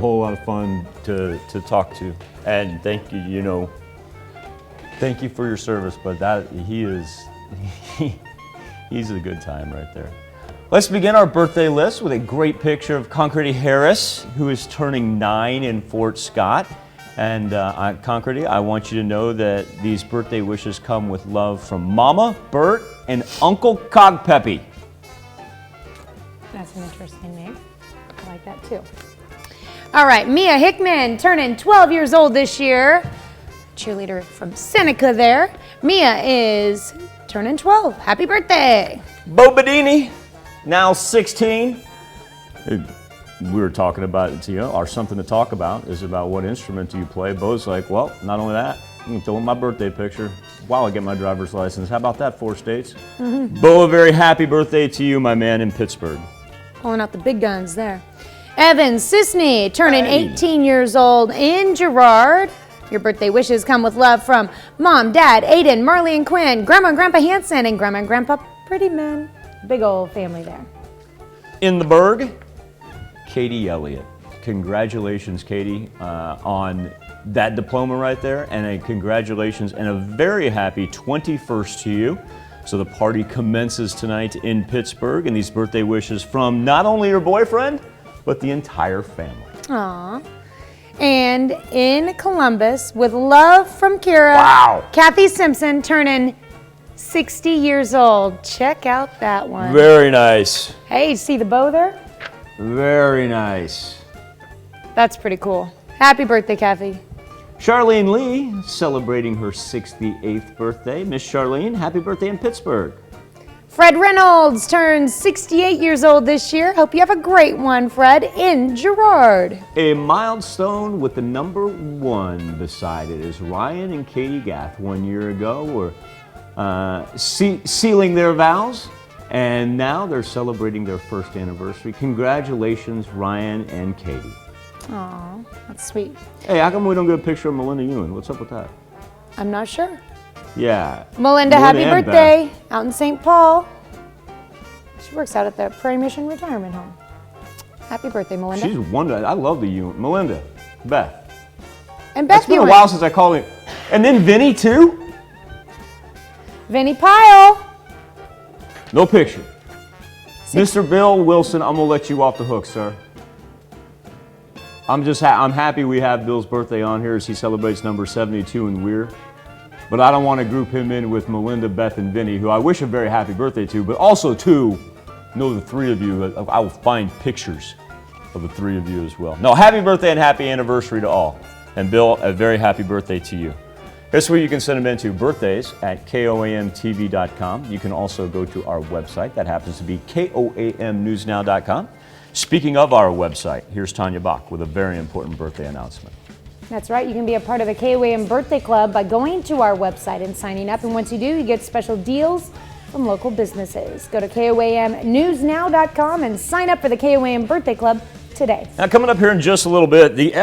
A whole lot of fun to talk to, and thank you. Thank you for your service. But he's a good time right there. Let's begin our birthday list with a great picture of Concordia Harris, who is turning 9 in Fort Scott. And Concordia, I want you to know that these birthday wishes come with love from Mama, Bert, and Uncle Cogpeppy. That's an interesting name. I like that too. All right, Mia Hickman turning 12 years old this year. Cheerleader from Seneca there. Mia is turning 12. Happy birthday. Bo Bedini, now 16. We were talking about it, our something to talk about is about what instrument do you play. Bo's like, well, not only that, I'm gonna throw in my birthday picture while I get my driver's license. How about that, 4 states? Mm-hmm. Bo, a very happy birthday to you, my man in Pittsburgh. Pulling out the big guns there. Evancisney turning 18 years old in Girard. Your birthday wishes come with love from Mom, Dad, Aiden, Marley and Quinn, Grandma and Grandpa Hansen, and Grandma and Grandpa Prettyman. Big old family there. In the Berg, Katie Elliott. Congratulations, Katie, on that diploma right there, and a congratulations and a very happy 21st to you. So the party commences tonight in Pittsburgh, and these birthday wishes from not only your boyfriend, but the entire family. Aww. And in Columbus, with love from Kira, wow. Kathy Simpson turning 60 years old. Check out that one. Very nice. Hey, see the bow there? Very nice. That's pretty cool. Happy birthday, Kathy. Charlene Lee, celebrating her 68th birthday. Miss Charlene, happy birthday in Pittsburgh. Fred Reynolds turns 68 years old this year. Hope you have a great one, Fred, in Girard. A milestone with the number 1 beside it is Ryan and Katie Gath 1 year ago were sealing their vows, and now they're celebrating their 1st anniversary. Congratulations, Ryan and Katie. Aw, that's sweet. Hey, how come we don't get a picture of Melinda Ewan? What's up with that? I'm not sure. Yeah. Melinda, happy birthday, out in St. Paul. She works out at the Prairie Mission Retirement Home. Happy birthday, Melinda. She's wonderful. I love the Ewan. Melinda, Beth. And Beth It's been a while since I called him. And then Vinny, too? Vinny Pyle. No picture. Mr. Bill Wilson, I'm going to let you off the hook, sir. I'm happy we have Bill's birthday on here as he celebrates number 72 in Weir. But I don't want to group him in with Melinda, Beth, and Vinny, who I wish a very happy birthday to, but also to know the 3 of you. I will find pictures of the 3 of you as well. No, happy birthday and happy anniversary to all. And Bill, a very happy birthday to you. Here's where you can send them into birthdays at KOAMTV.com. You can also go to our website. That happens to be KOAMNewsNow.com. Speaking of our website, here's Tanya Bach with a very important birthday announcement. That's right. You can be a part of the KOAM Birthday Club by going to our website and signing up. And once you do, you get special deals from local businesses. Go to KOAMNewsNow.com and sign up for the KOAM Birthday Club today. Now, coming up here in just a little bit, the